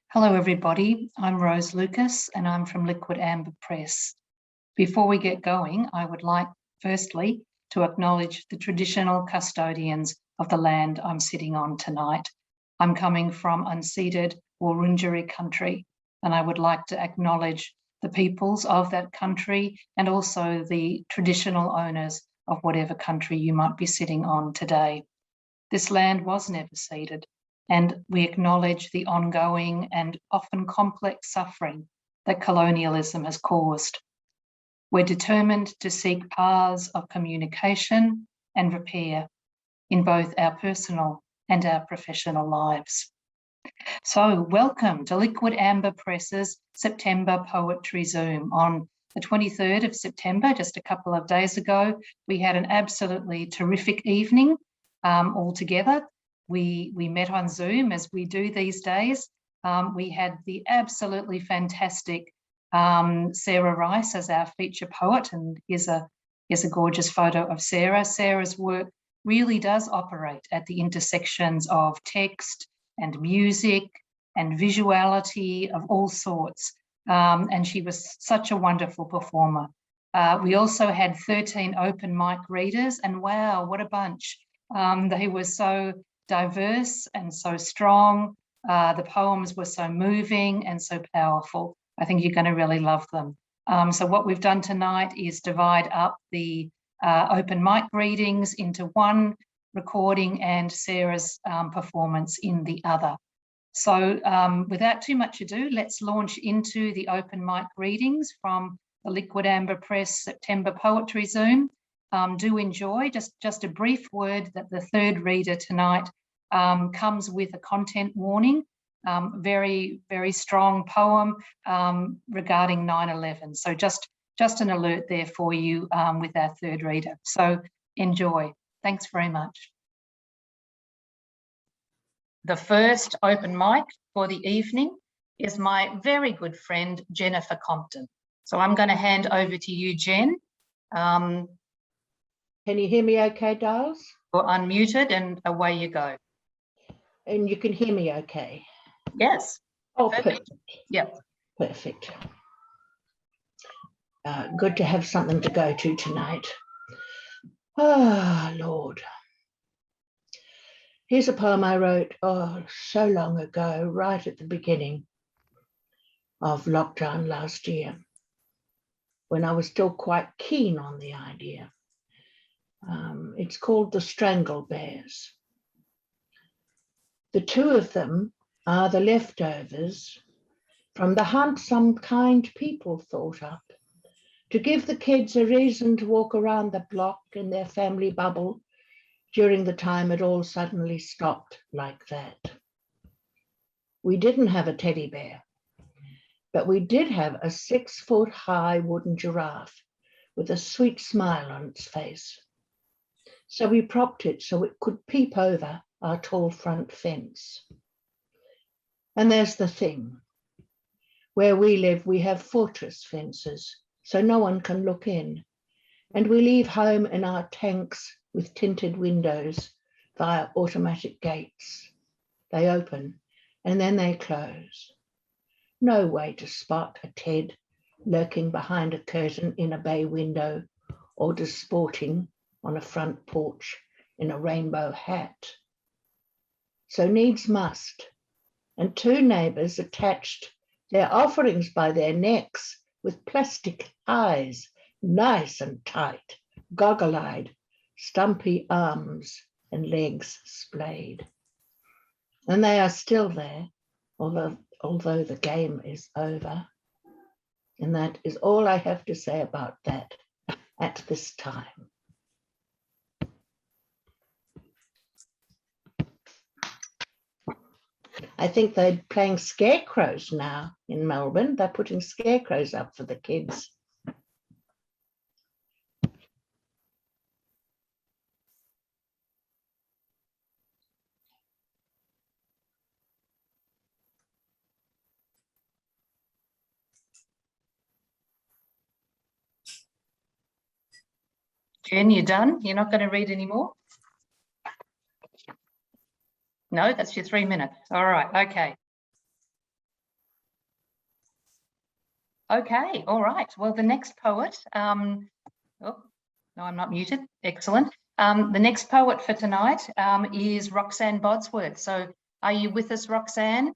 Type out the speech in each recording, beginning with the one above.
Hello, everybody. I'm Rose Lucas, and I'm from Liquid Amber Press. Before we get going, I would like, firstly, to acknowledge the traditional custodians of the land I'm sitting on tonight. I'm coming from unceded Wurundjeri country, and I would like to acknowledge the peoples of that country and also the traditional owners of whatever country you might be sitting on today. This land was never ceded, and we acknowledge the ongoing and often complex suffering that colonialism has caused. We're determined to seek paths of communication and repair in both our personal and our professional lives. So welcome to Liquid Amber Press's September Poetry Zoom. On the 23rd of September, just a couple of days ago, we had an absolutely terrific evening all together. We met on Zoom as we do these days. We had the absolutely fantastic Sarah Rice as our feature poet, and here's a gorgeous photo of Sarah. Sarah's work really does operate at the intersections of text and music and visuality of all sorts, and she was such a wonderful performer. We also had 13 open mic readers, and wow, what a bunch. They were so diverse and so strong. The poems were so moving and so powerful. I think you're going to really love them. So what we've done tonight is divide up the open mic readings into one recording and Sarah's performance in the other. So without too much ado, let's launch into the open mic readings from the Liquid Amber Press September Poetry Zoom. Do enjoy. Just a brief word that the third reader tonight comes with a content warning. Very, very strong poem regarding 9/11. So just an alert there for you with our third reader. So enjoy. Thanks very much. The first open mic for the evening is my very good friend, Jennifer Compton. So I'm going to hand over to you, Jen. Can you hear me okay, Giles? You're unmuted and away you go. And you can hear me okay? Yes. Oh, perfect. Yep. Perfect. Good to have something to go to tonight. Oh, Lord. Here's a poem I wrote, so long ago, right at the beginning of lockdown last year, when I was still quite keen on the idea. It's called The Strangle Bears. The two of them are the leftovers from the hunt some kind people thought up to give the kids a reason to walk around the block in their family bubble during the time it all suddenly stopped like that. We didn't have a teddy bear, but we did have a 6-foot-high wooden giraffe with a sweet smile on its face. So we propped it so it could peep over our tall front fence. And there's the thing. Where we live, we have fortress fences, so no one can look in. And we leave home in our tanks with tinted windows via automatic gates. They open and then they close. No way to spot a Ted lurking behind a curtain in a bay window or disporting on a front porch in a rainbow hat. So needs must, and two neighbours attached their offerings by their necks with plastic eyes, nice and tight, goggle-eyed, stumpy arms and legs splayed. And they are still there, although the game is over. And that is all I have to say about that at this time. I think they're playing scarecrows now in Melbourne. They're putting scarecrows up for the kids. Jen, you done? You're not going to read anymore? No, that's your 3 minutes. All right, okay. Okay, all right. Well, the next poet, oh, no, I'm not muted. Excellent. The next poet for tonight is Roxanne Bodsworth. So are you with us, Roxanne?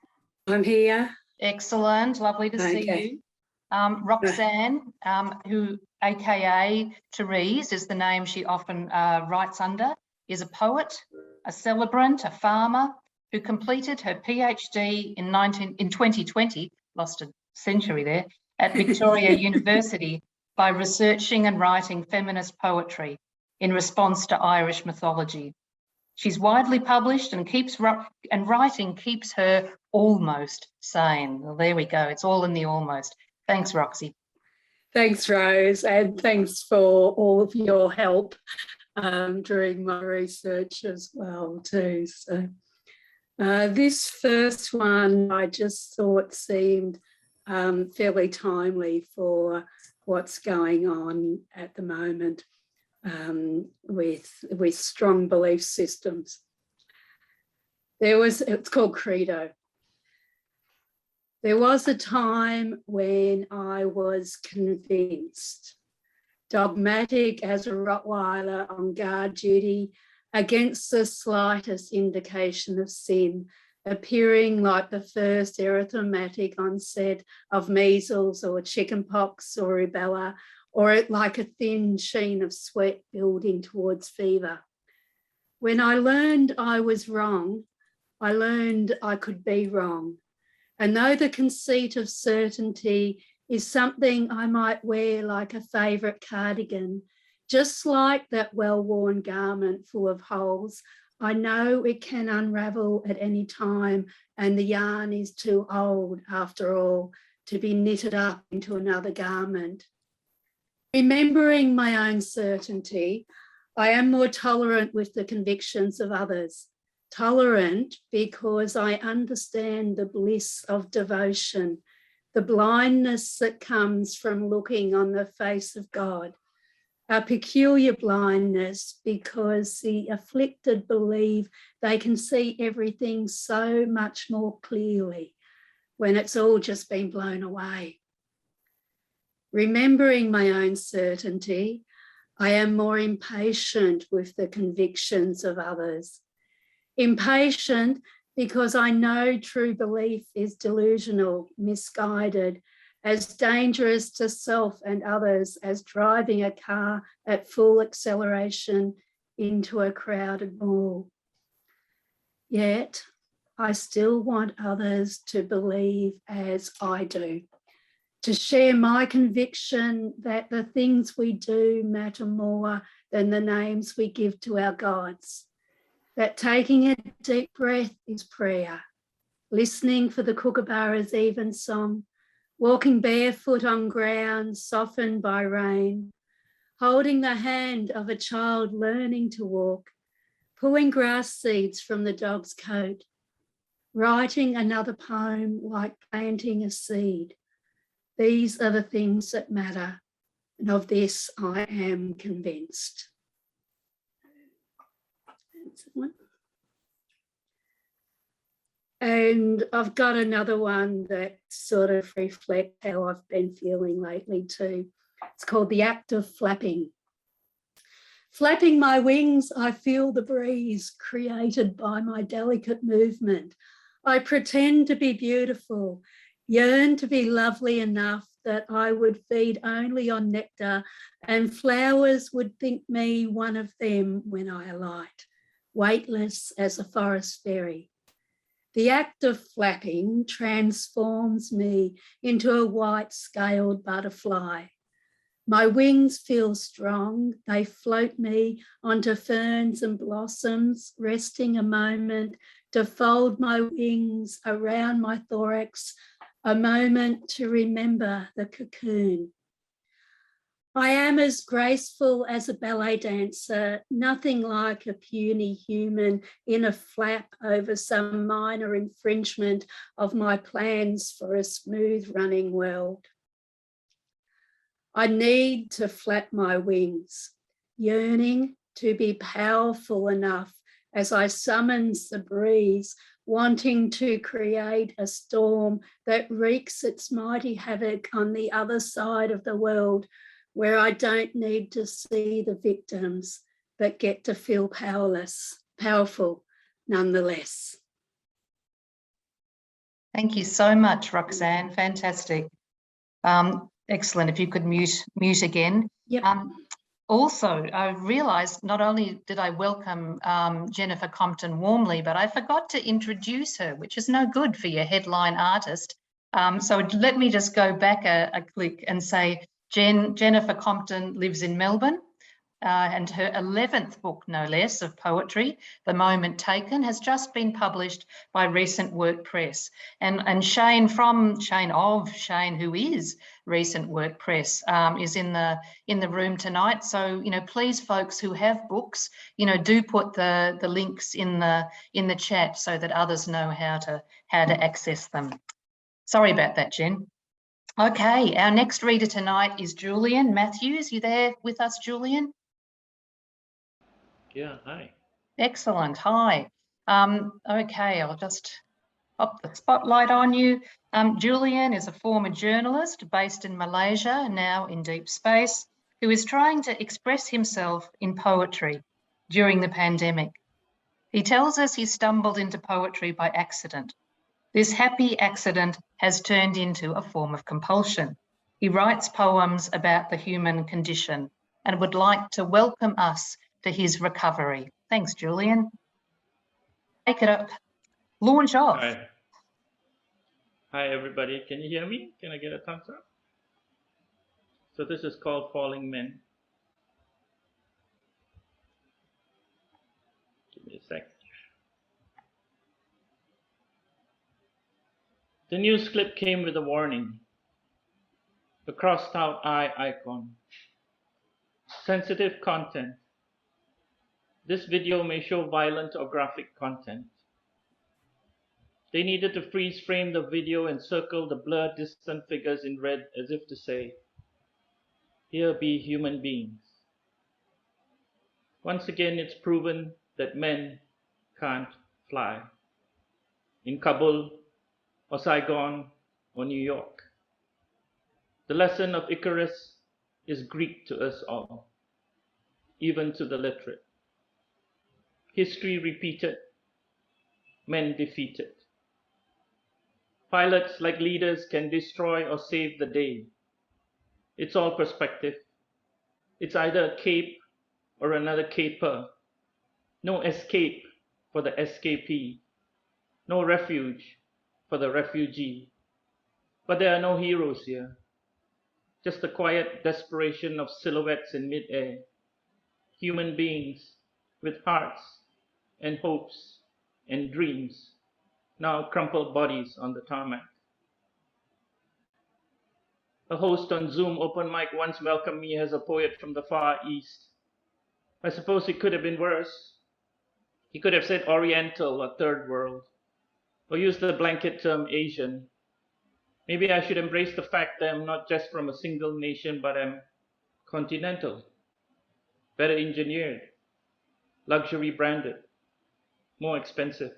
I'm here. Excellent. Lovely to see you. Roxanne, who AKA Therese is the name she often writes under, is a poet, a celebrant, a farmer who completed her PhD in 2020, lost a century there, at Victoria University by researching and writing feminist poetry in response to Irish mythology. She's widely published and writing keeps her almost sane. Well, there we go. It's all in the almost. Thanks, Roxy. Thanks, Rose, and thanks for all of your help during my research as well too. So this first one I just thought seemed fairly timely for what's going on at the moment with strong belief systems. It's called Credo. There was a time when I was convinced, dogmatic as a Rottweiler on guard duty against the slightest indication of sin, appearing like the first erythematic onset of measles or chickenpox or rubella, or like a thin sheen of sweat building towards fever. When I learned I was wrong, I learned I could be wrong. And though the conceit of certainty is something I might wear like a favourite cardigan, just like that well-worn garment full of holes, I know it can unravel at any time and the yarn is too old, after all, to be knitted up into another garment. Remembering my own certainty, I am more tolerant with the convictions of others. Tolerant because I understand the bliss of devotion, the blindness that comes from looking on the face of God, a peculiar blindness because the afflicted believe they can see everything so much more clearly when it's all just been blown away. Remembering my own certainty, I am more impatient with the convictions of others. Impatient because I know true belief is delusional, misguided, as dangerous to self and others as driving a car at full acceleration into a crowded mall. Yet, I still want others to believe as I do, to share my conviction that the things we do matter more than the names we give to our gods, that taking a deep breath is prayer, listening for the kookaburra's even song, walking barefoot on ground softened by rain, holding the hand of a child learning to walk, pulling grass seeds from the dog's coat, writing another poem like planting a seed. These are the things that matter, and of this I am convinced. And I've got another one that sort of reflects how I've been feeling lately too. It's called The Act of Flapping. Flapping my wings, I feel the breeze created by my delicate movement. I pretend to be beautiful, yearn to be lovely enough that I would feed only on nectar and flowers would think me one of them when I alight, weightless as a forest fairy. The act of flapping transforms me into a white-scaled butterfly. My wings feel strong. They float me onto ferns and blossoms, resting a moment to fold my wings around my thorax, a moment to remember the cocoon. I am as graceful as a ballet dancer, nothing like a puny human in a flap over some minor infringement of my plans for a smooth running world. I need to flap my wings, yearning to be powerful enough as I summons the breeze wanting to create a storm that wreaks its mighty havoc on the other side of the world, where I don't need to see the victims, but get to feel powerful nonetheless. Thank you so much, Roxanne. Fantastic. Excellent. If you could mute again. Yep. Also, I realised not only did I welcome Jennifer Compton warmly, but I forgot to introduce her, which is no good for your headline artist. So let me just go back a click and say Jennifer Compton lives in Melbourne. And her 11th book, no less, of poetry, The Moment Taken, has just been published by Recent Work Press. And Shane, who is Recent Work Press, is in the room tonight. So, you know, please, folks who have books, you know, do put the links in the chat so that others know how to access them. Sorry about that, Jen. Okay, our next reader tonight is Julian Matthews. You there with us, Julian? Yeah, hi. Excellent, hi. Okay, I'll just pop the spotlight on you. Julian is a former journalist based in Malaysia, now in deep space, who is trying to express himself in poetry during the pandemic. He tells us he stumbled into poetry by accident. This happy accident has turned into a form of compulsion. He writes poems about the human condition and would like to welcome us to his recovery. Thanks, Julian. Take it up. Launch off. Hi. Hi, everybody. Can you hear me? Can I get a thumbs up? So this is called Falling Men. Give me a sec. The news clip came with a warning. A crossed out eye icon. Sensitive content. This video may show violent or graphic content. They needed to freeze frame the video and circle the blurred distant figures in red as if to say, here be human beings. Once again, it's proven that men can't fly. In Kabul or Saigon or New York. The lesson of Icarus is Greek to us all, even to the literate. History repeated, men defeated. Pilots, like leaders, can destroy or save the day. It's all perspective. It's either a cape or another caper. No escape for the escapee. No refuge for the refugee. But there are no heroes here. Just the quiet desperation of silhouettes in midair. Human beings with hearts and hopes and dreams, now crumpled bodies on the tarmac. A host on Zoom open mic once welcomed me as a poet from the Far East. I suppose it could have been worse. He could have said Oriental or Third World, or used the blanket term Asian. Maybe I should embrace the fact that I'm not just from a single nation, but I'm continental, better engineered, luxury branded, more expensive.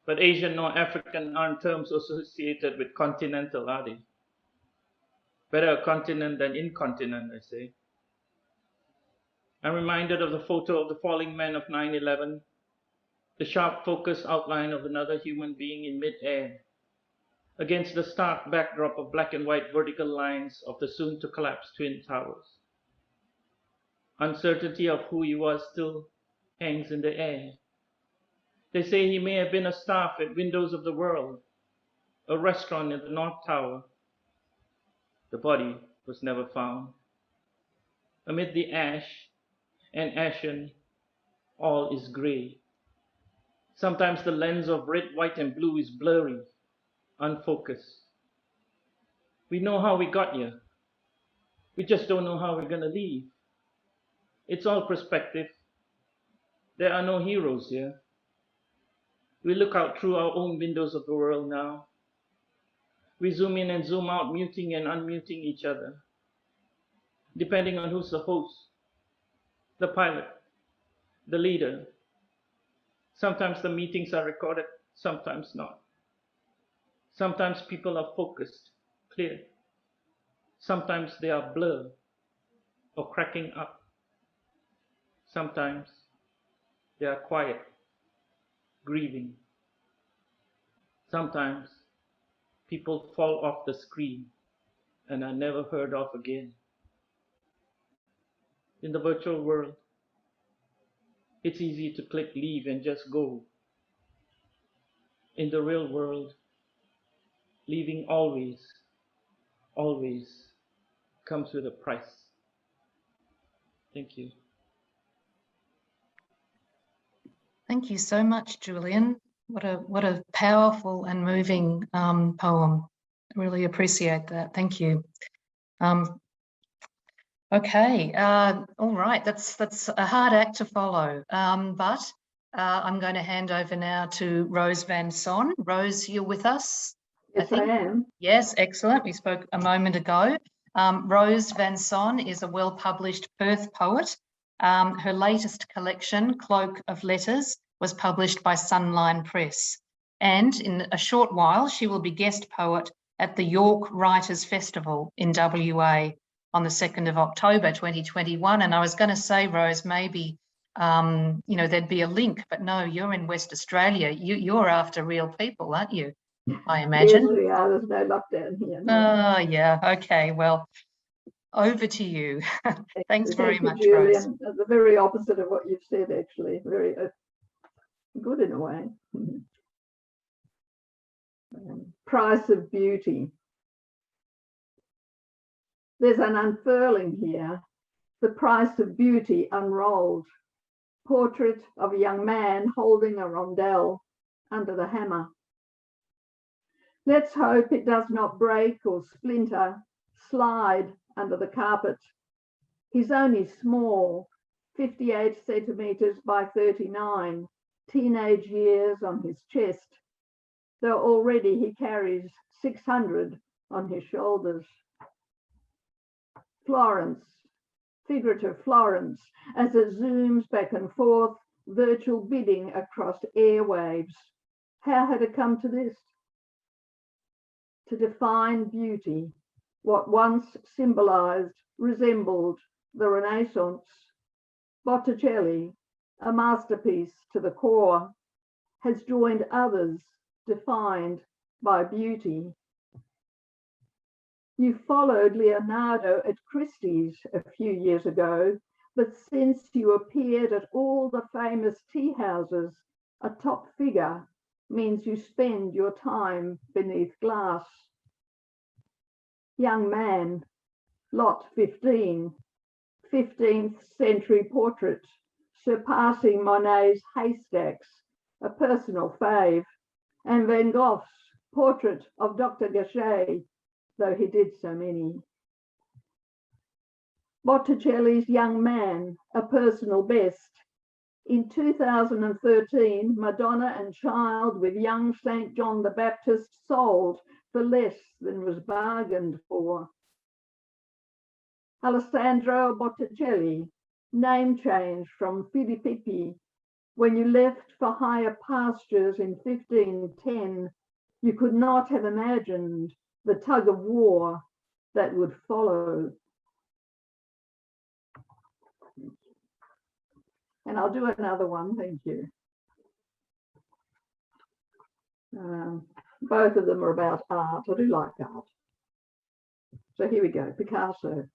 But Asian nor African aren't terms associated with continental, are they? Better a continent than incontinent, I say. I'm reminded of the photo of the falling men of 9/11, the sharp focus outline of another human being in midair, against the stark backdrop of black and white vertical lines of the soon-to-collapse Twin Towers. Uncertainty of who he was still hangs in the air. They say he may have been a staff at Windows of the World, a restaurant in the North Tower. The body was never found. Amid the ash and ashen, all is gray. Sometimes the lens of red, white, and blue is blurry, unfocused. We know how we got here. We just don't know how we're going to leave. It's all perspective. There are no heroes here. We look out through our own windows of the world now. We zoom in and zoom out, muting and unmuting each other, depending on who's the host, the pilot, the leader. Sometimes the meetings are recorded, sometimes not. Sometimes people are focused, clear. Sometimes they are blurred or cracking up. Sometimes they are quiet, grieving. Sometimes people fall off the screen and are never heard of again. In the virtual world, it's easy to click leave and just go. In the real world, leaving always comes with a price. Thank you. Thank you so much, Julian. What a powerful and moving poem. Really appreciate that. Thank you. Okay, all right. That's a hard act to follow, but I'm going to hand over now to Rose Van Son. Rose, you're with us? Yes, I am. Yes, excellent. We spoke a moment ago. Rose Van Son is a well-published Perth poet. Her latest collection, Cloak of Letters, was published by Sunline Press. And in a short while, she will be guest poet at the York Writers' Festival in WA on the 2nd of October 2021. And I was going to say, Rose, maybe there'd be a link, but no, you're in West Australia. You're after real people, aren't you? I imagine. Yes, we are. There's no lockdown here. Oh, yeah. Okay. Well, over to you. Thanks very much, Rose. Julian. The very opposite of what you've said, actually. Very good in a way. Price of beauty. There's an unfurling here. The price of beauty unrolled. Portrait of a young man holding a rondelle under the hammer. Let's hope it does not break or splinter, slide under the carpet. He's only small, 58 centimetres by 39, teenage years on his chest, though already he carries 600 on his shoulders. Florence, figurative Florence, as it zooms back and forth, virtual bidding across airwaves. How had it come to this? To define beauty, what once symbolized, resembled the Renaissance. Botticelli, a masterpiece to the core, has joined others defined by beauty. You followed Leonardo at Christie's a few years ago, but since you appeared at all the famous tea houses, a top figure means you spend your time beneath glass. Young man, lot 15, 15th century portrait, surpassing Monet's Haystacks, a personal fave, and Van Gogh's portrait of Dr. Gachet, though he did so many. Botticelli's Young Man, a personal best. In 2013, Madonna and Child with young St. John the Baptist sold for less than was bargained for. Alessandro Botticelli, name change from Filippi. When you left for higher pastures in 1510, you could not have imagined the tug of war that would follow. And I'll do another one, thank you. Both of them are about art. I do like art. So here we go, Picasso.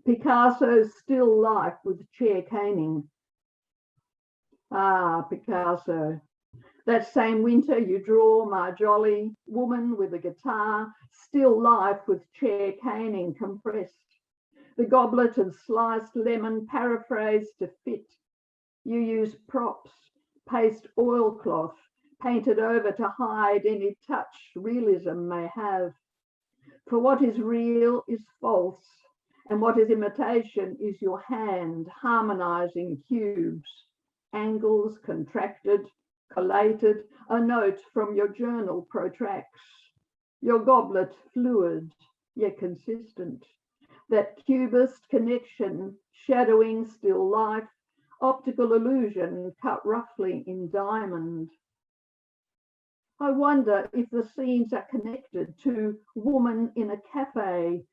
Picasso's still life with chair caning. Ah, Picasso. That same winter you draw my jolly woman with a guitar, still life with chair caning compressed. The goblet and sliced lemon paraphrased to fit. You use props, paste oilcloth, painted over to hide any touch realism may have. For what is real is false, and what is imitation is your hand harmonizing cubes, angles contracted, collated, a note from your journal protracts. Your goblet fluid, yet consistent. That cubist connection, shadowing still life, optical illusion cut roughly in diamond. I wonder if the scenes are connected to woman in a cafe,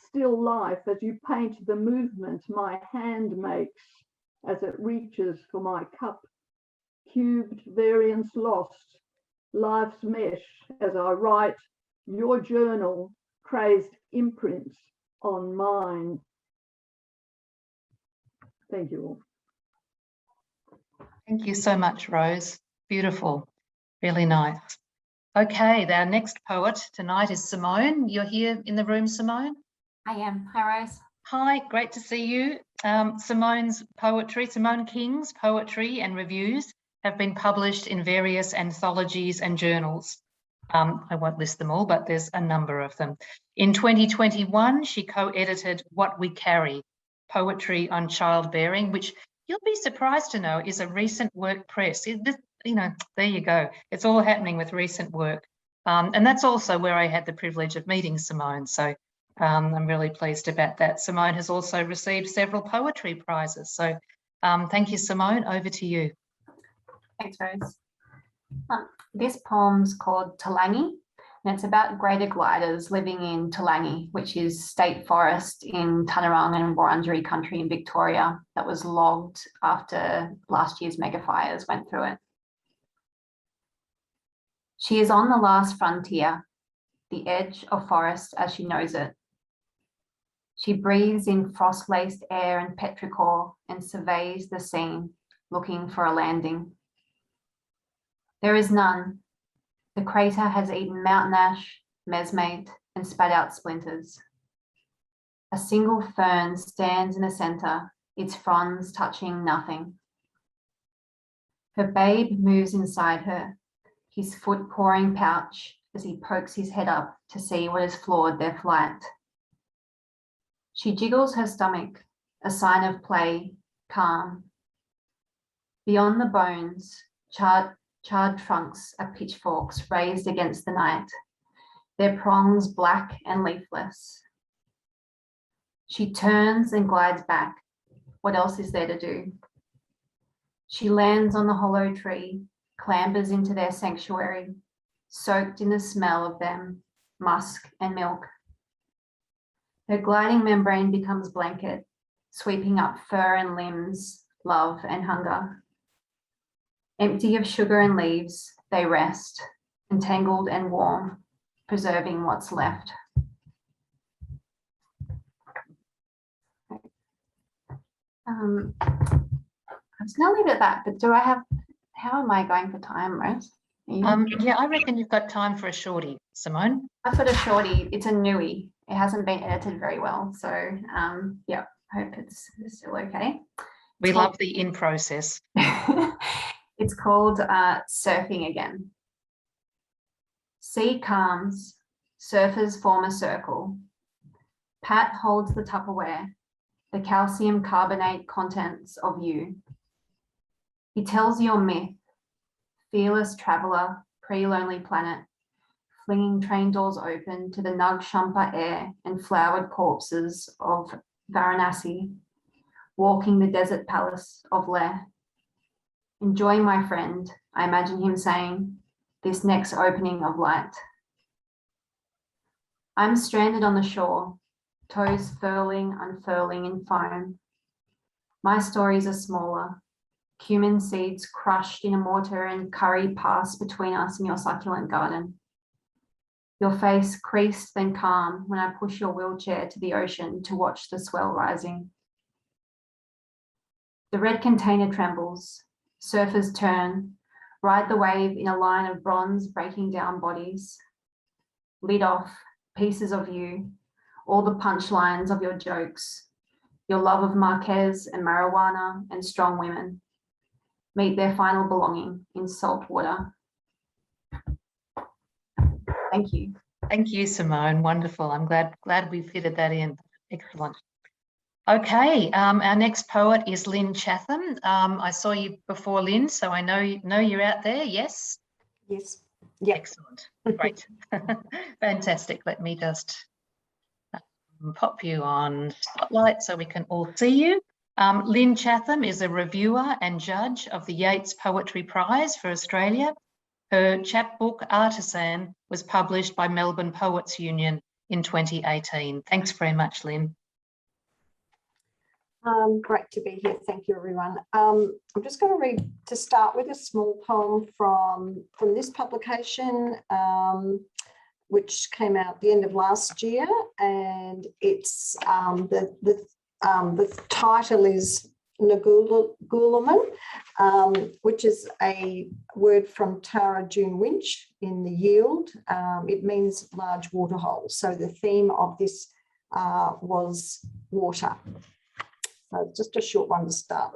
still life as you paint the movement my hand makes as it reaches for my cup, cubed variance lost, life's mesh as I write your journal, crazed imprints on mine. Thank you all. Thank you so much, Rose. Beautiful, really nice. Okay, our next poet tonight is Simone. You're here in the room, Simone? I am. Hi, Rose. Hi, great to see you. Simone's poetry, Simone King's poetry and reviews have been published in various anthologies and journals. I won't list them all, but there's a number of them. In 2021, she co-edited What We Carry, Poetry on Childbearing, which you'll be surprised to know is a recent work press. You know, there you go. It's all happening with recent work. And that's also where I had the privilege of meeting Simone. So I'm really pleased about that. Simone has also received several poetry prizes. So thank you, Simone. Over to you. Thanks, Rose. This poem's called Talangi, and it's about greater gliders living in Talangi, which is state forest in Tanarong and Wurundjeri country in Victoria that was logged after last year's mega fires went through it. She is on the last frontier, the edge of forest as she knows it. She breathes in frost-laced air and petrichor and surveys the scene, looking for a landing. There is none. The crater has eaten mountain ash, mesmate, and spat out splinters. A single fern stands in the center, its fronds touching nothing. Her babe moves inside her, his foot pawing pouch as he pokes his head up to see what has floored their flight. She jiggles her stomach, a sign of play, calm. Beyond the bones, charred trunks are pitchforks raised against the night, their prongs black and leafless. She turns and glides back. What else is there to do? She lands on the hollow tree, clambers into their sanctuary, soaked in the smell of them, musk and milk. Her gliding membrane becomes blanket, sweeping up fur and limbs, love and hunger. Empty of sugar and leaves, they rest, entangled and warm, preserving what's left. I'm just going to leave it at that, but how am I going for time, Rose? Yeah, I reckon you've got time for a shorty, Simone. I've got a shorty. It's a newie. It hasn't been edited very well. So, yeah, I hope it's still okay. We love the in process. It's called Surfing Again. Sea calms, surfers form a circle. Pat holds the Tupperware, the calcium carbonate contents of you. He tells your myth, fearless traveller, pre-lonely planet, flinging train doors open to the Nug Shumpa air and flowered corpses of Varanasi, walking the desert palace of Leh. Enjoy, my friend, I imagine him saying, this next opening of light. I'm stranded on the shore, toes furling, unfurling in foam. My stories are smaller, cumin seeds crushed in a mortar and curry pass between us and your succulent garden. Your face creased then calm when I push your wheelchair to the ocean to watch the swell rising. The red container trembles, surfers turn, ride the wave in a line of bronze breaking down bodies. Lid off, pieces of you, all the punchlines of your jokes, your love of Marquez and marijuana and strong women, meet their final belonging in salt water. Thank you. Thank you, Simone. Wonderful. I'm glad we fitted that in. Excellent. Okay, our next poet is Lynn Chatham. I saw you before, Lynn, so I know you're out there. Yes. Yes. Yeah. Excellent. Great. Fantastic. Let me just pop you on Spotlight so we can all see you. Lynn Chatham is a reviewer and judge of the Yeats Poetry Prize for Australia. Her chapbook Artisan was published by Melbourne Poets Union in 2018. Thanks very much, Lynn. Great to be here. Thank you, everyone. I'm just going to read, to start with, a small poem from this publication, which came out at the end of last year, and it's the title is Ngulaman, which is a word from Tara June Winch in the Yield. It means large waterhole. So the theme of this was water. So just a short one to start.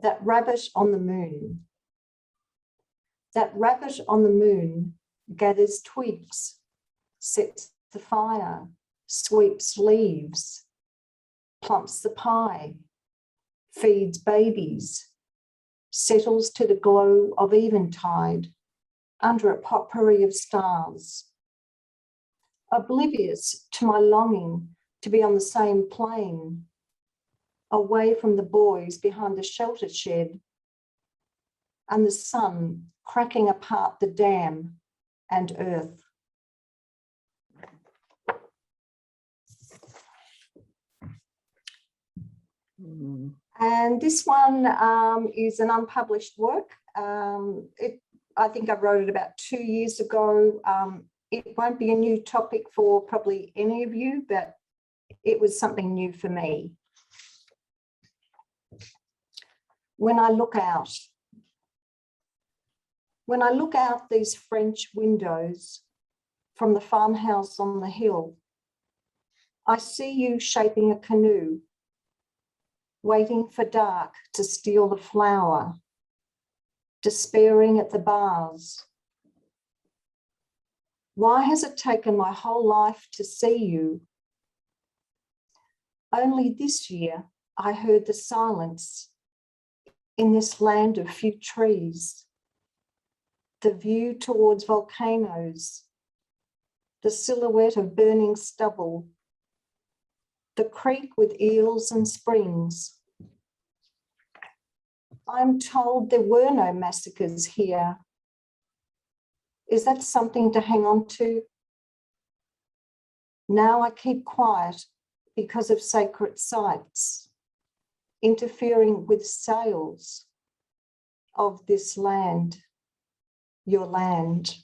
That rabbit on the moon. That rabbit on the moon gathers twigs, sets the fire, sweeps leaves, plumps the pie, feeds babies, settles to the glow of eventide under a potpourri of stars. Oblivious to my longing to be on the same plane, away from the boys behind the shelter shed and the sun cracking apart the dam and earth. And this one is an unpublished work. I think I wrote it about 2 years ago. It won't be a new topic for probably any of you, but it was something new for me. When I look out these French windows from the farmhouse on the hill, I see you shaping a canoe, waiting for dark to steal the flower, despairing at the bars. Why has it taken my whole life to see you? Only this year I heard the silence in this land of few trees, the view towards volcanoes, the silhouette of burning stubble, the creek with eels and springs. I'm told there were no massacres here. Is that something to hang on to? Now I keep quiet because of sacred sites, interfering with sales of this land, your land.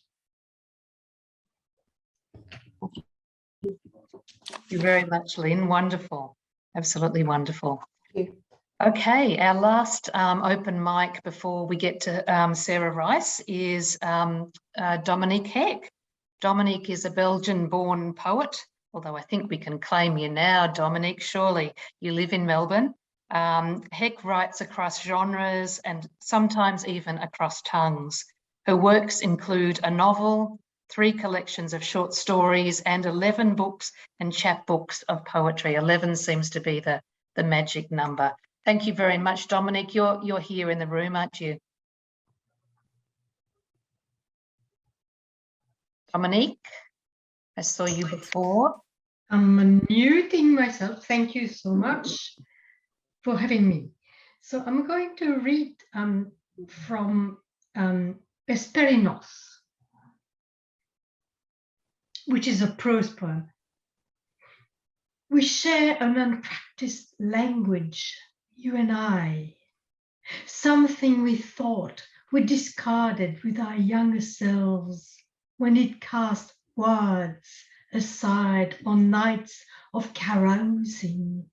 Thank you very much, Lynn. Wonderful. Absolutely wonderful. Thank you. Okay, our last open mic before we get to Sarah Rice is Dominique Heck. Dominique is a Belgian-born poet, although I think we can claim you now, Dominique, surely you live in Melbourne. Heck writes across genres and sometimes even across tongues. Her works include a novel, 3 collections of short stories, and 11 books and chapbooks of poetry. 11 seems to be the magic number. Thank you very much, Dominique. You're here in the room, aren't you? Dominique, I saw you before. I'm unmuting myself. Thank you so much for having me. So I'm going to read from Hesperinos, which is a prose poem. We share an unpracticed language, you and I, something we thought we discarded with our younger selves when it cast words aside on nights of carousing,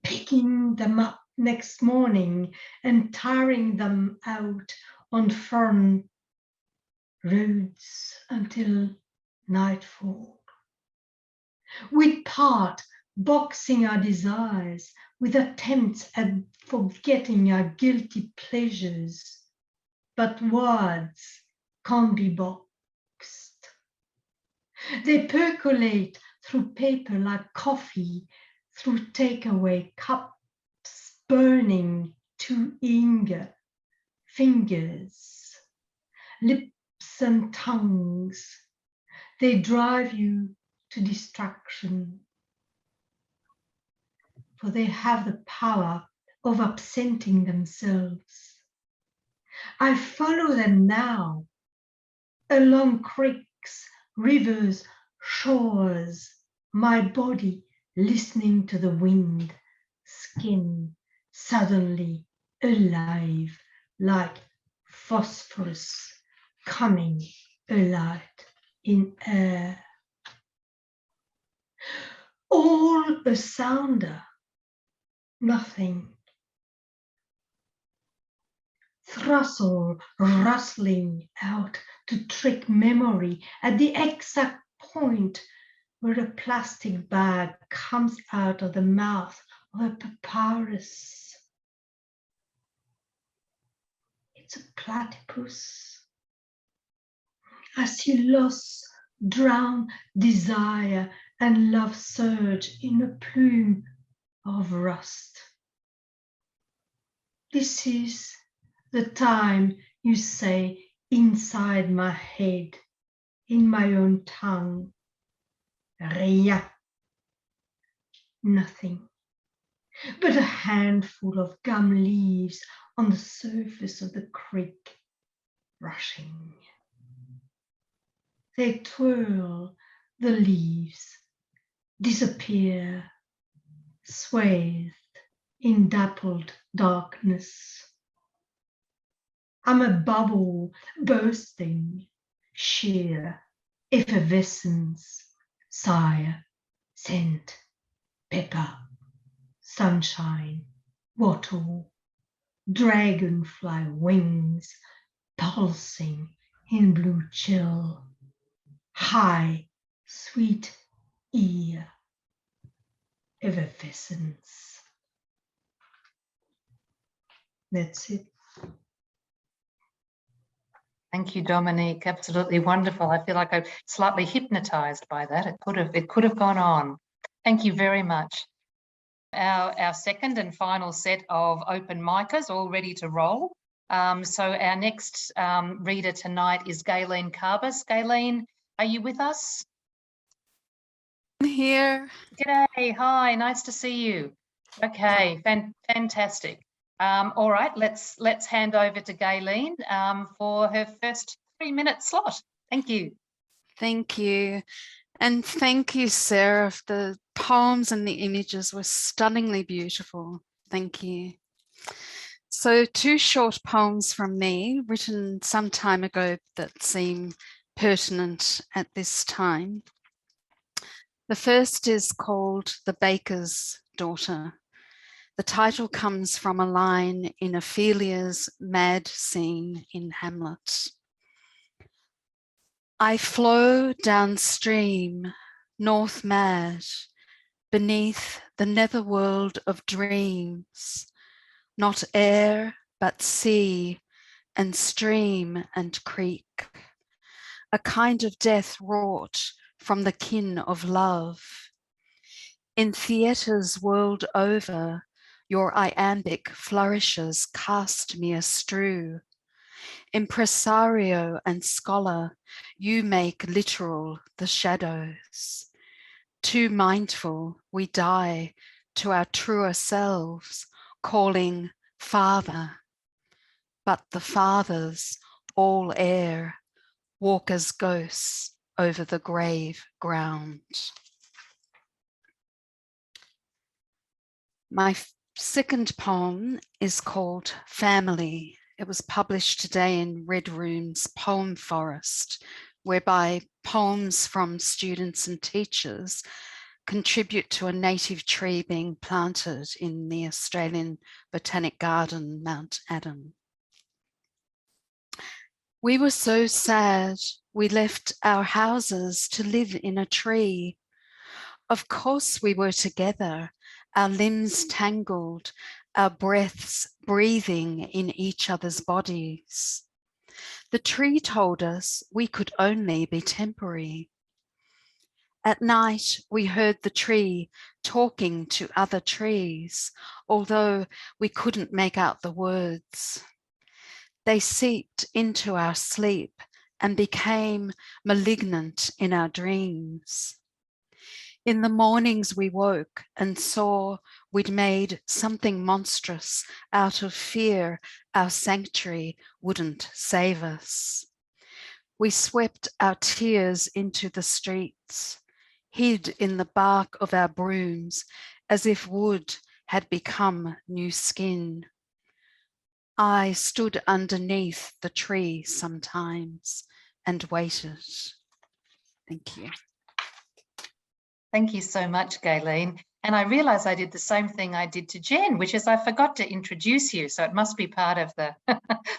picking them up next morning and tiring them out on foreign roads until nightfall. We part, boxing our desires with attempts at forgetting our guilty pleasures, but words can't be boxed. They percolate through paper like coffee, through takeaway cups, burning to anger, fingers, lips and tongues. They drive you to distraction. for they have the power of absenting themselves. I follow them now, along creeks, rivers, shores, my body listening to the wind, skin suddenly alive like phosphorus coming alight in air. All a sounder, nothing. Throstle rustling out to trick memory at the exact point where a plastic bag comes out of the mouth of a papyrus. It's a platypus. I see loss, drown desire, and love surge in a plume of rust. This is the time you say inside my head, in my own tongue, rien, nothing, but a handful of gum leaves on the surface of the creek, rushing. They twirl, the leaves, disappear, swathed in dappled darkness. I'm a bubble bursting, sheer effervescence, sire, scent, pepper, sunshine, wattle, dragonfly wings, pulsing in blue chill, high, sweet ear, effervescence. That's it. Thank you, Dominique. Absolutely wonderful. I feel like I'm slightly hypnotized by that. It could have gone on. Thank you very much. Our second and final set of open micers all ready to roll. So our next reader tonight is Gayleen Carbis. Gayleen, are you with us? I'm here. G'day, hi, nice to see you. Okay, fantastic. All right, let's hand over to Gayleen for her first 3-minute slot. Thank you. Thank you. And thank you, Sarah. The poems and the images were stunningly beautiful. Thank you. So 2 short poems from me written some time ago that seem pertinent at this time. The first is called The Baker's Daughter. The title comes from a line in Ophelia's mad scene in Hamlet. I flow downstream, north mad, beneath the netherworld of dreams, not air, but sea and stream and creek, a kind of death wrought from the kin of love. In theatres world over, your iambic flourishes cast me astrew. Impresario and scholar, you make literal the shadows. Too mindful, we die to our truer selves, calling Father. But the fathers, all air, walk as ghosts over the grave ground. My second poem is called Family. It was published today in Red Room's Poem Forest, whereby poems from students and teachers contribute to a native tree being planted in the Australian Botanic Garden, Mount Adam. We were so sad we left our houses to live in a tree. Of course we were together, our limbs tangled, our breaths breathing in each other's bodies. The tree told us we could only be temporary. At night, we heard the tree talking to other trees, although we couldn't make out the words. They seeped into our sleep and became malignant in our dreams. In the mornings we woke and saw we'd made something monstrous out of fear our sanctuary wouldn't save us. We swept our tears into the streets, hid in the bark of our brooms as if wood had become new skin. I stood underneath the tree sometimes and waited. Thank you. Thank you so much, Gayleen. And I realise I did the same thing I did to Jen, which is I forgot to introduce you. So it must be part of the,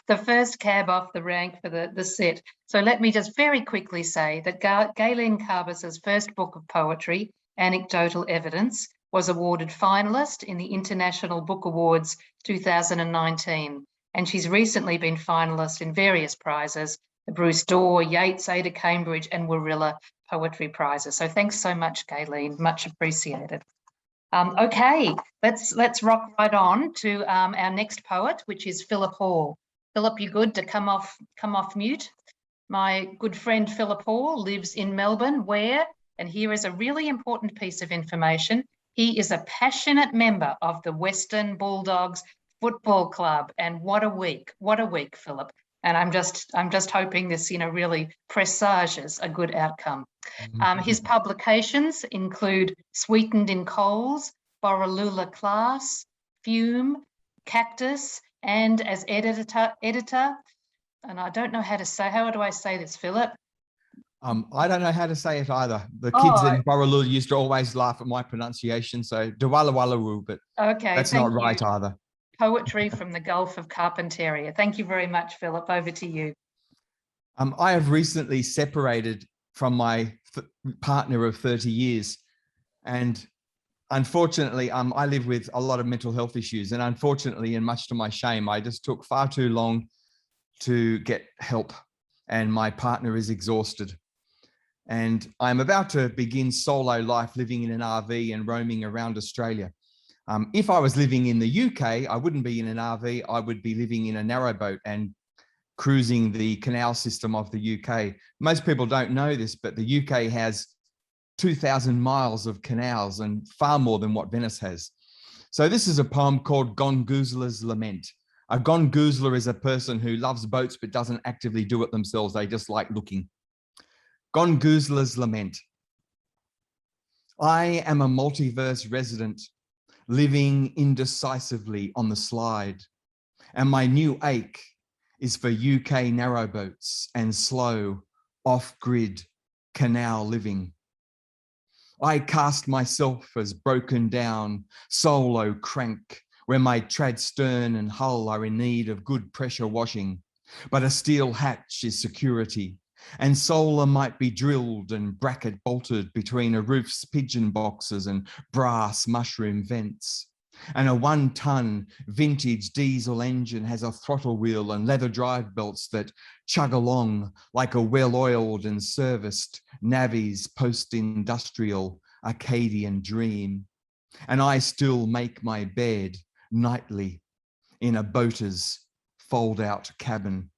the first cab off the rank for the set. So let me just very quickly say that Gayleen Carbis's first book of poetry, Anecdotal Evidence, was awarded finalist in the International Book Awards 2019. And she's recently been finalist in various prizes, the Bruce Dorr, Yeats, Ada Cambridge and Warilla Poetry Prizes. So thanks so much, Gayleen, much appreciated. Okay, let's rock right on to our next poet, which is Philip Hall. Philip, you good to come off mute? My good friend Philip Hall lives in Melbourne, where, and here is a really important piece of information, he is a passionate member of the Western Bulldogs Football Club. And what a week, Philip. And I'm just hoping this, really presages a good outcome. His publications include Sweetened in Coals, Borroloola Class, Fume, Cactus, and as editor, and I don't know how do I say this, Philip? I don't know how to say it either. The kids in Borroloola used to always laugh at my pronunciation, so Dwalawalaroo, but okay, that's not right either. Poetry from the Gulf of Carpentaria. Thank you very much, Philip. Over to you. I have recently separated from my partner of 30 years. And unfortunately, I live with a lot of mental health issues. And unfortunately, and much to my shame, I just took far too long to get help. And my partner is exhausted. And I'm about to begin solo life living in an RV and roaming around Australia. If I was living in the UK, I wouldn't be in an RV. I would be living in a narrowboat and cruising the canal system of the UK. Most people don't know this, but the UK has 2,000 miles of canals and far more than what Venice has. So this is a poem called Gongoozler's Lament. A gongoozler is a person who loves boats but doesn't actively do it themselves. They just like looking. Gongoozler's Lament. I am a multiverse resident living indecisively on the slide, and my new ache is for UK narrowboats and slow, off-grid canal living. I cast myself as broken down, solo crank, where my trad stern and hull are in need of good pressure washing, but a steel hatch is security, and solar might be drilled and bracket bolted between a roof's pigeon boxes and brass mushroom vents. And a 1-ton vintage diesel engine has a throttle wheel and leather drive belts that chug along like a well-oiled and serviced Navy's post-industrial Acadian dream. And I still make my bed nightly in a boater's fold-out cabin.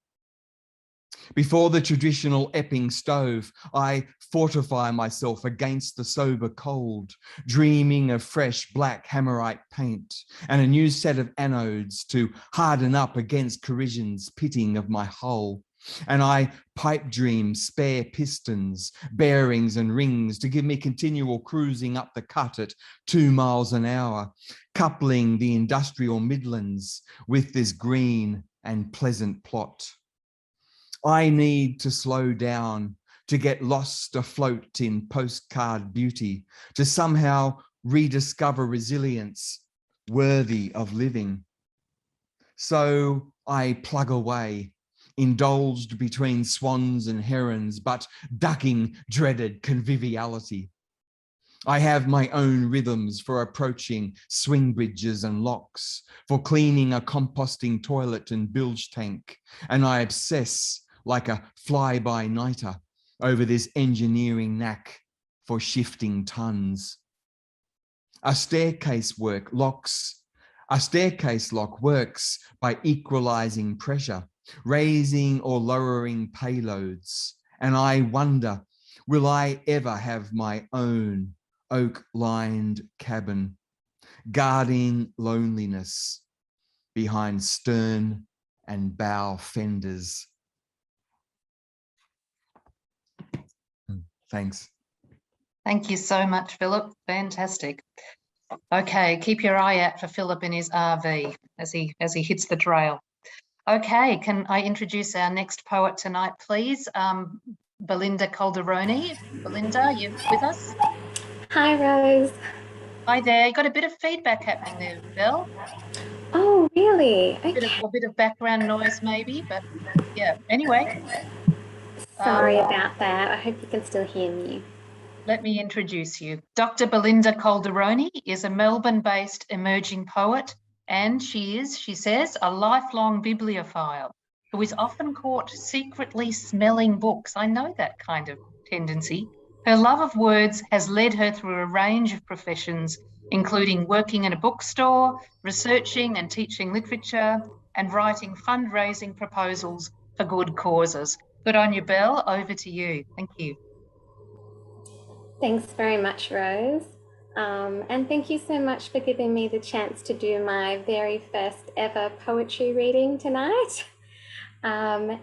Before the traditional Epping stove, I fortify myself against the sober cold, dreaming of fresh black hammerite paint and a new set of anodes to harden up against corrosion's pitting of my hull. And I pipe dream spare pistons, bearings and rings to give me continual cruising up the cut at 2 miles an hour, coupling the industrial Midlands with this green and pleasant plot. I need to slow down, to get lost afloat in postcard beauty, to somehow rediscover resilience worthy of living. So I plug away, indulged between swans and herons, but ducking dreaded conviviality. I have my own rhythms for approaching swing bridges and locks, for cleaning a composting toilet and bilge tank, and I obsess like a fly-by-nighter over this engineering knack for shifting tons. A staircase lock works by equalizing pressure, raising or lowering payloads. And I wonder, will I ever have my own oak-lined cabin, guarding loneliness behind stern and bow fenders. Thanks. Thank you so much, Philip. Fantastic. Okay, keep your eye out for Philip in his RV as he hits the trail. Okay, can I introduce our next poet tonight, please? Belinda Calderoni. Belinda, you with us? Hi, Rose. Hi there. You got a bit of feedback happening there, Belle. Oh, really? A Okay. bit of background noise maybe, but yeah. Anyway, Sorry about that. I hope you can still hear me. let me introduce you. Dr. Belinda Calderoni is a Melbourne-based emerging poet, and she says, a lifelong bibliophile who is often caught secretly smelling books. I know that kind of tendency. Her love of words has led her through a range of professions, including working in a bookstore, researching and teaching literature, and writing fundraising proposals for good causes. Good on you, Belle. Over to you. Thank you. Thanks very much, Rose. And thank you so much for giving me the chance to do my very first ever poetry reading tonight. And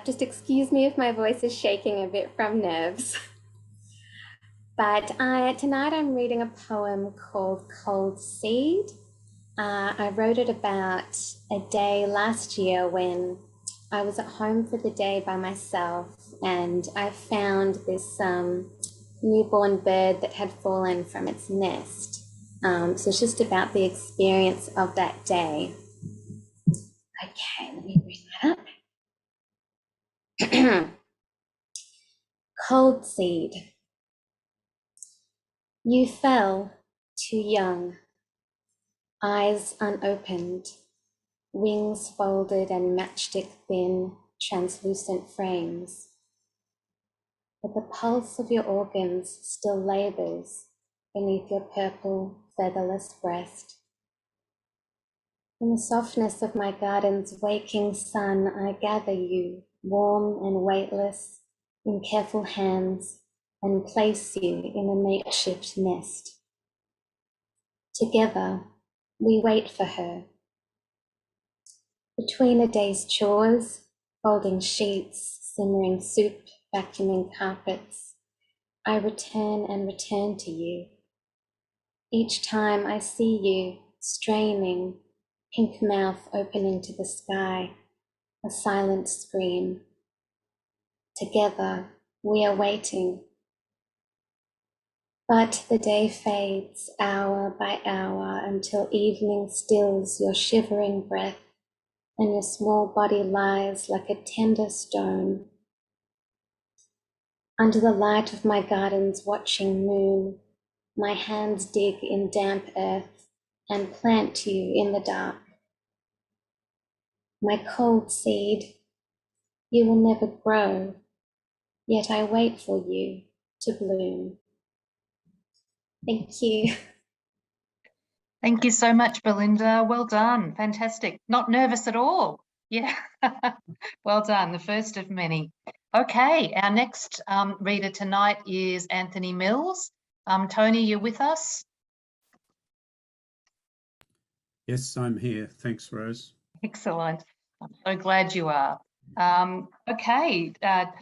just excuse me if my voice is shaking a bit from nerves. But tonight I'm reading a poem called Cold Seed. I wrote it about a day last year when I was at home for the day by myself, and I found this newborn bird that had fallen from its nest. So it's just about the experience of that day. Okay, let me bring that up. Cold seed. You fell too young, eyes unopened, wings folded and matchstick thin, translucent frames. But the pulse of your organs still labors beneath your purple, featherless breast. In the softness of my garden's waking sun, I gather you, warm and weightless, in careful hands, and place you in a makeshift nest. Together, we wait for her. Between a day's chores, folding sheets, simmering soup, vacuuming carpets, I return and return to you. Each time I see you, straining, pink mouth opening to the sky, a silent scream. Together, we are waiting. But the day fades hour by hour until evening stills your shivering breath and your small body lies like a tender stone. Under the light of my garden's watching moon, my hands dig in damp earth and plant you in the dark. My cold seed, you will never grow, yet I wait for you to bloom. Thank you. Thank you so much, Belinda. Well done. Fantastic. Not nervous at all. Yeah. Well done. The first of many. Okay. Our next reader tonight is Anthony Mills. Tony, you with us? Yes, I'm here. Thanks, Rose. Excellent. I'm so glad you are. Okay.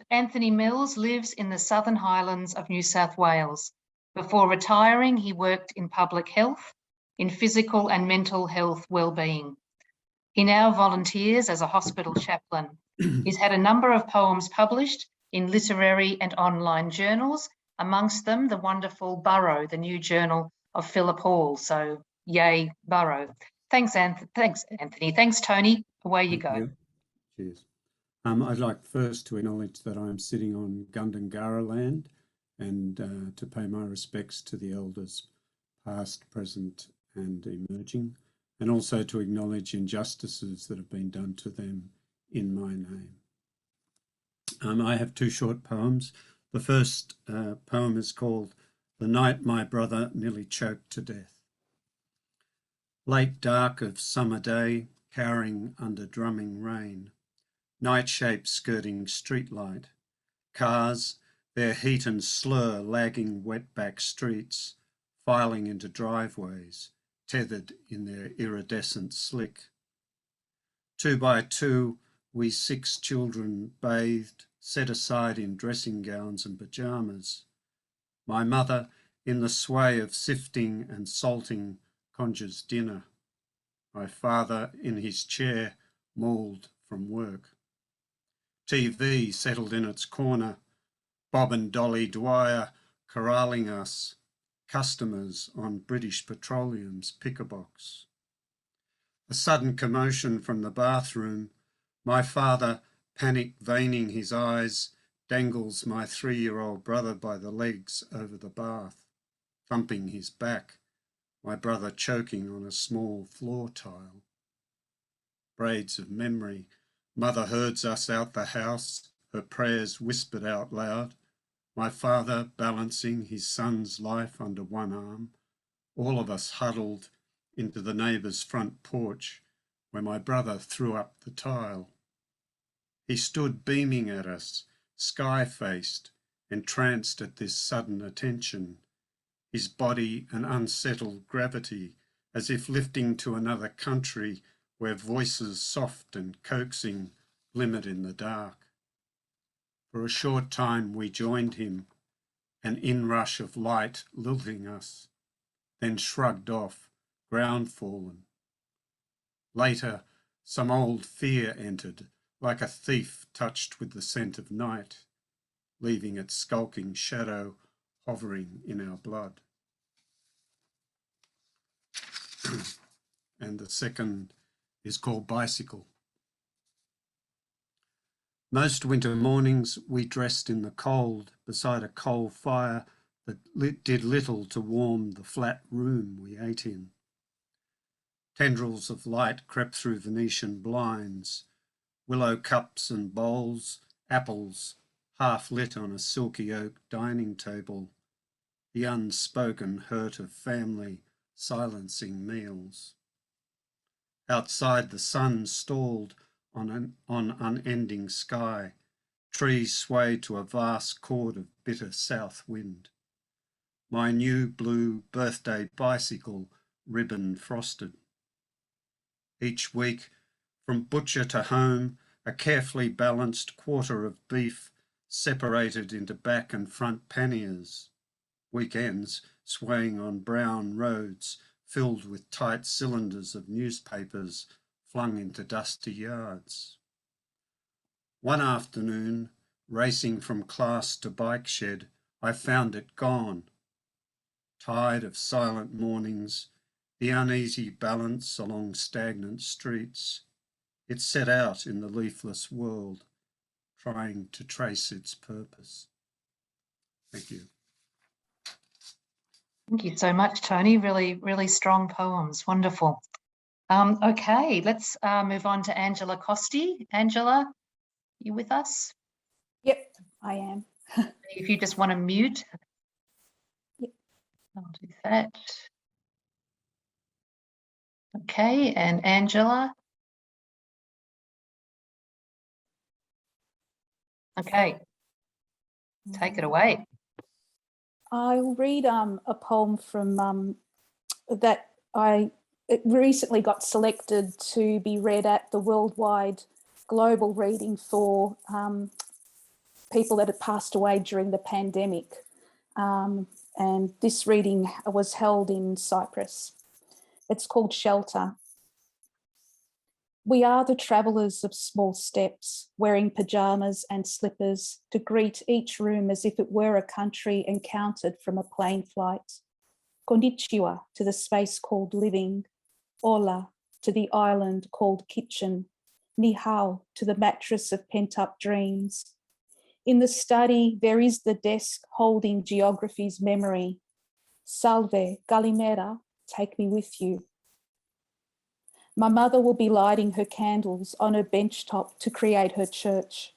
Anthony Mills lives in the Southern Highlands of New South Wales. Before retiring, he worked in public health, in physical and mental health well-being. He now volunteers as a hospital chaplain. He's had a number of poems published in literary and online journals, amongst them the wonderful Burrow, the new journal of Philip Hall. So yay, Burrow. Thanks, Anthony. Thanks, Tony. Away you go. Cheers. I'd like first to acknowledge that I'm sitting on Gundungurra land and to pay my respects to the elders, past, present and emerging, and also to acknowledge injustices that have been done to them in my name. I have two short poems. The first poem is called The Night My Brother Nearly Choked to Death. Late dark of summer day, cowering under drumming rain, night shapes skirting streetlight, cars, their heat and slur lagging wet-back streets, filing into driveways, tethered in their iridescent slick. 2 by 2, we 6 children bathed, set aside in dressing gowns and pyjamas. My mother, in the sway of sifting and salting, conjures dinner. My father, in his chair, mauled from work. TV settled in its corner, Bob and Dolly Dwyer corralling us, customers on British Petroleum's picker box. A sudden commotion from the bathroom. My father, panic veining his eyes, dangles my 3-year-old brother by the legs over the bath, thumping his back, my brother choking on a small floor tile. Braids of memory. Mother herds us out the house, her prayers whispered out loud. My father balancing his son's life under one arm. All of us huddled into the neighbour's front porch, where my brother threw up the tile. He stood beaming at us, sky-faced, entranced at this sudden attention, his body an unsettled gravity, as if lifting to another country where voices soft and coaxing glimmered in the dark. For a short time we joined him, an inrush of light lilting us, then shrugged off, ground fallen. Later, some old fear entered, like a thief touched with the scent of night, leaving its skulking shadow hovering in our blood. And the second is called Bicycle. Most winter mornings we dressed in the cold beside a coal fire that did little to warm the flat room we ate in. Tendrils of light crept through Venetian blinds, willow cups and bowls, apples half lit on a silky oak dining table, the unspoken hurt of family silencing meals. Outside the sun stalled on unending sky, trees swayed to a vast chord of bitter south wind. My new blue birthday bicycle ribbon frosted. Each week, from butcher to home, a carefully balanced quarter of beef separated into back and front panniers. Weekends swaying on brown roads filled with tight cylinders of newspapers flung into dusty yards. One afternoon, racing from class to bike shed, I found it gone. Tired of silent mornings, the uneasy balance along stagnant streets, it set out in the leafless world, trying to trace its purpose. Thank you. Thank you so much, Tony. Really, really strong poems. Wonderful. Okay, let's move on to Angela Costi. Angela, you with us? Yep, I am. If you just want to mute. Yep. I'll do that. Okay, and Angela. Okay, take it away. I'll read a poem from that it recently got selected to be read at the worldwide global reading for people that had passed away during the pandemic. And this reading was held in Cyprus. It's called Shelter. We are the travellers of small steps, wearing pyjamas and slippers to greet each room as if it were a country encountered from a plane flight. Konnichiwa to the space called living. Hola to the island called kitchen. Ni hao to the mattress of pent-up dreams. In the study, there is the desk holding geography's memory. Salve, Galimera, take me with you. My mother will be lighting her candles on her bench top to create her church.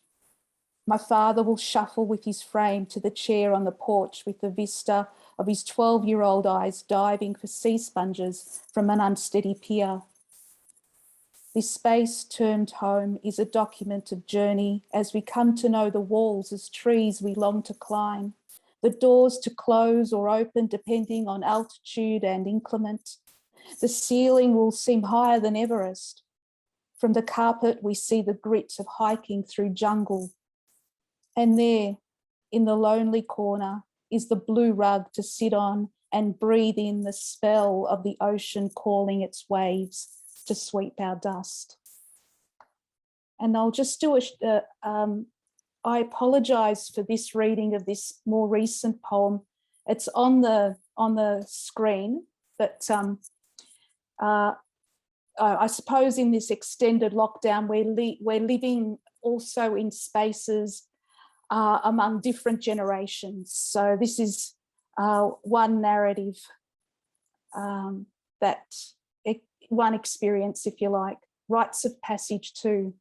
My father will shuffle with his frame to the chair on the porch with the vista of his 12-year-old eyes diving for sea sponges from an unsteady pier. This space termed home is a document of journey as we come to know the walls as trees we long to climb, the doors to close or open depending on altitude and inclement. The ceiling will seem higher than Everest. From the carpet, we see the grit of hiking through jungle. And there, in the lonely corner, is the blue rug to sit on and breathe in the spell of the ocean calling its waves to sweep our dust. And I'll just do I apologise for this reading of this more recent poem. It's on the screen, but I suppose in this extended lockdown, we're living also in spaces among different generations. So this is one narrative, one experience, if you like, rites of passage too.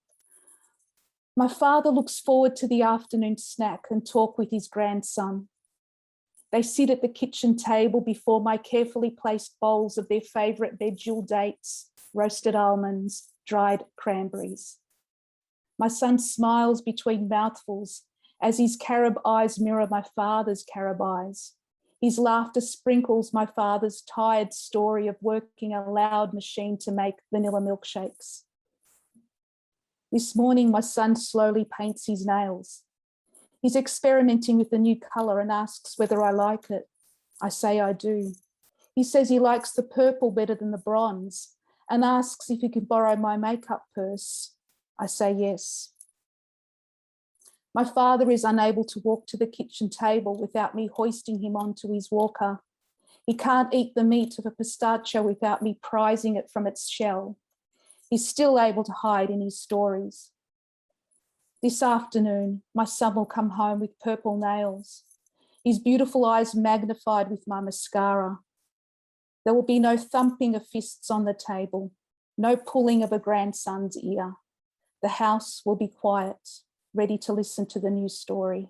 My father looks forward to the afternoon snack and talk with his grandson. They sit at the kitchen table before my carefully placed bowls of their favourite veggie dates, roasted almonds, dried cranberries. My son smiles between mouthfuls as his carob eyes mirror my father's carob eyes. His laughter sprinkles my father's tired story of working a loud machine to make vanilla milkshakes. This morning, my son slowly paints his nails. He's experimenting with a new colour and asks whether I like it. I say I do. He says he likes the purple better than the bronze and asks if he could borrow my makeup purse. I say yes. My father is unable to walk to the kitchen table without me hoisting him onto his walker. He can't eat the meat of a pistachio without me prizing it from its shell. He's still able to hide in his stories. This afternoon, my son will come home with purple nails, his beautiful eyes magnified with my mascara. There will be no thumping of fists on the table, no pulling of a grandson's ear. The house will be quiet, ready to listen to the new story.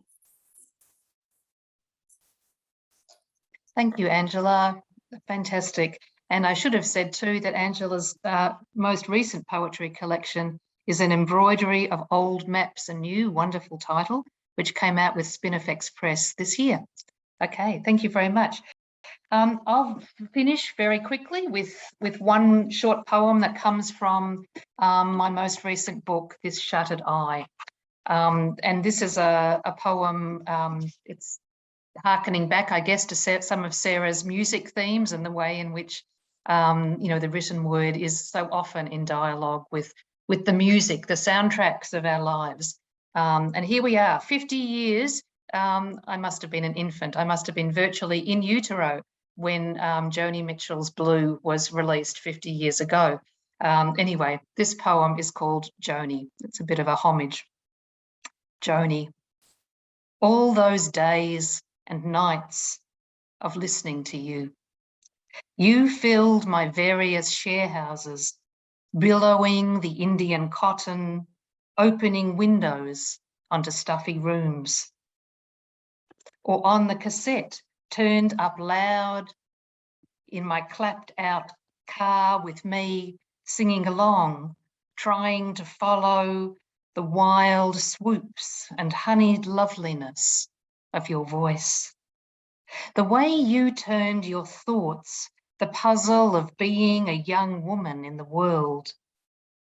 Thank you, Angela. Fantastic. And I should have said too that Angela's most recent poetry collection is an embroidery of old maps, a new wonderful title, which came out with Spinifex Press this year. Okay, thank you very much. I'll finish very quickly with one short poem that comes from my most recent book, This Shuttered Eye. And this is a poem, it's harkening back, I guess, to some of Sarah's music themes and the way in which, the written word is so often in dialogue with the music, the soundtracks of our lives. And here we are, 50 years. I must have been an infant. I must have been virtually in utero when Joni Mitchell's Blue was released 50 years ago. Anyway, this poem is called Joni. It's a bit of a homage. Joni, all those days and nights of listening to you. You filled my various share houses, billowing the Indian cotton, opening windows onto stuffy rooms. Or on the cassette, turned up loud in my clapped out car with me, singing along, trying to follow the wild swoops and honeyed loveliness of your voice. The way you turned your thoughts, the puzzle of being a young woman in the world,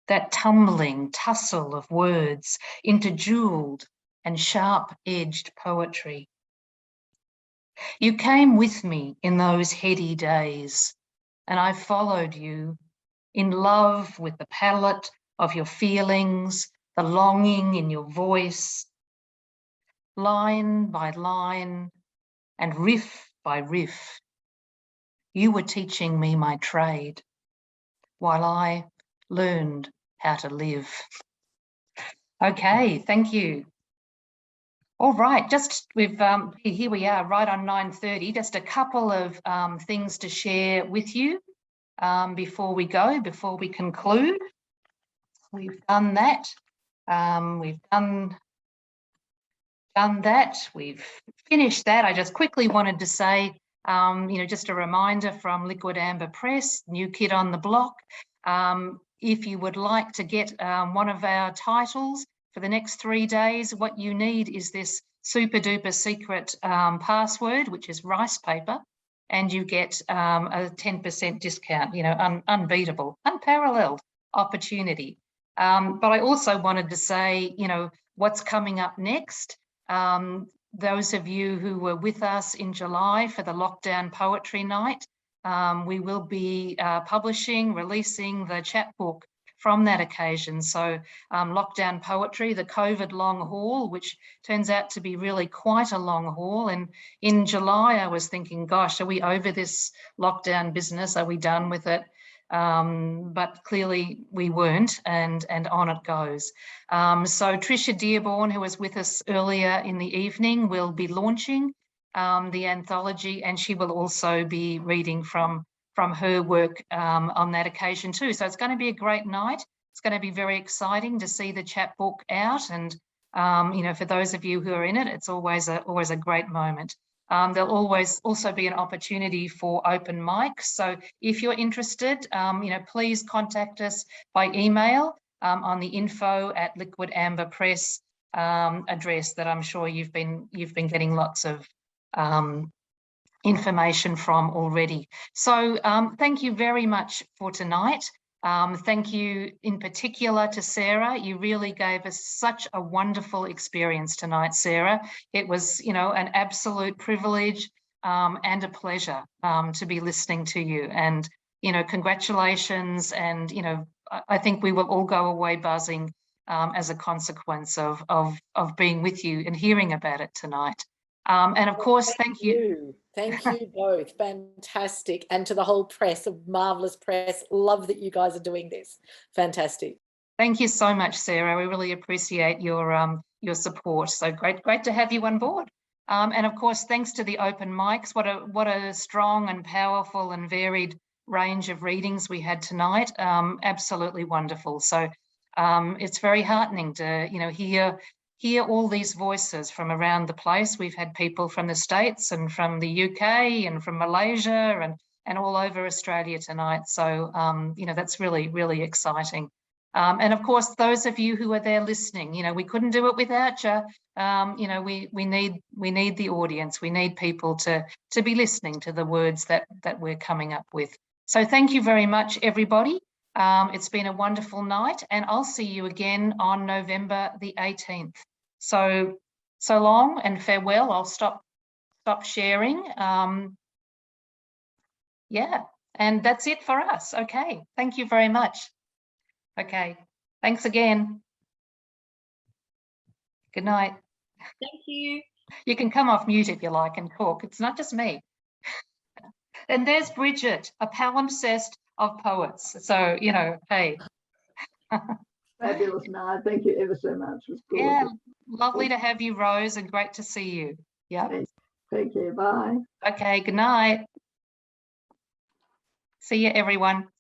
that tumbling tussle of words into jeweled and sharp-edged poetry. You came with me in those heady days, and I followed you in love with the palette of your feelings, the longing in your voice, line by line and riff by riff. You were teaching me my trade while I learned how to live. Okay, thank you. All right, here we are right on 9:30, just a couple of things to share with you before we conclude. We've done that. We've done that. We've finished that. I just quickly wanted to say, just a reminder from Liquid Amber Press, new kid on the block. If you would like to get one of our titles for the next 3 days, what you need is this super duper secret password, which is rice paper, and you get a 10% discount, you know, unbeatable, unparalleled opportunity. But I also wanted to say, you know, what's coming up next. Those of you who were with us in July for the Lockdown Poetry Night, we will be releasing the chapbook from that occasion. So Lockdown Poetry, the COVID long haul, which turns out to be really quite a long haul. And in July, I was thinking, gosh, are we over this lockdown business? Are we done with it? But clearly we weren't, and on it goes. So Tricia Dearborn, who was with us earlier in the evening, will be launching the anthology, and she will also be reading from her work on that occasion too. So it's going to be a great night. It's going to be very exciting to see the chapbook out, and you know, for those of you who are in it, it's always a great moment. There'll always also be an opportunity for open mics. So if you're interested, you know, please contact us by email on the info@Liquid Amber Press address that I'm sure you've been getting lots of information from already. So thank you very much for tonight. Thank you in particular to Sarah. You really gave us such a wonderful experience tonight, Sarah. It was, you know, an absolute privilege and a pleasure to be listening to you. And, you know, congratulations. And, you know, I think we will all go away buzzing as a consequence of being with you and hearing about it tonight. And of course, thank you. Thank you both. Fantastic. And to the whole press, a marvelous press. Love that you guys are doing this. Fantastic. Thank you so much, Sarah. We really appreciate your support. So great to have you on board. And of course, thanks to the open mics. What a strong and powerful and varied range of readings we had tonight. Absolutely wonderful. So it's very heartening to, you know, hear all these voices from around the place. We've had people from the States and from the UK and from Malaysia and all over Australia tonight. So, you know, that's really, really exciting. And of course, those of you who are there listening, you know, we couldn't do it without you. You know, we need the audience. We need people to be listening to the words that we're coming up with. So thank you very much, everybody. It's been a wonderful night, and I'll see you again on November the 18th. So long and farewell. I'll stop sharing. Yeah, and that's it for us. Okay, thank you very much. Okay, thanks again. Good night. Thank you. You can come off mute if you like and talk. It's not just me. And there's Bridget, a palimpsest of poets. So, you know, hey. Fabulous night. Thank you ever so much. It was gorgeous. Yeah, lovely to have you, Rose, and great to see you. Yeah. Take care. Bye. Okay, good night. See you, everyone.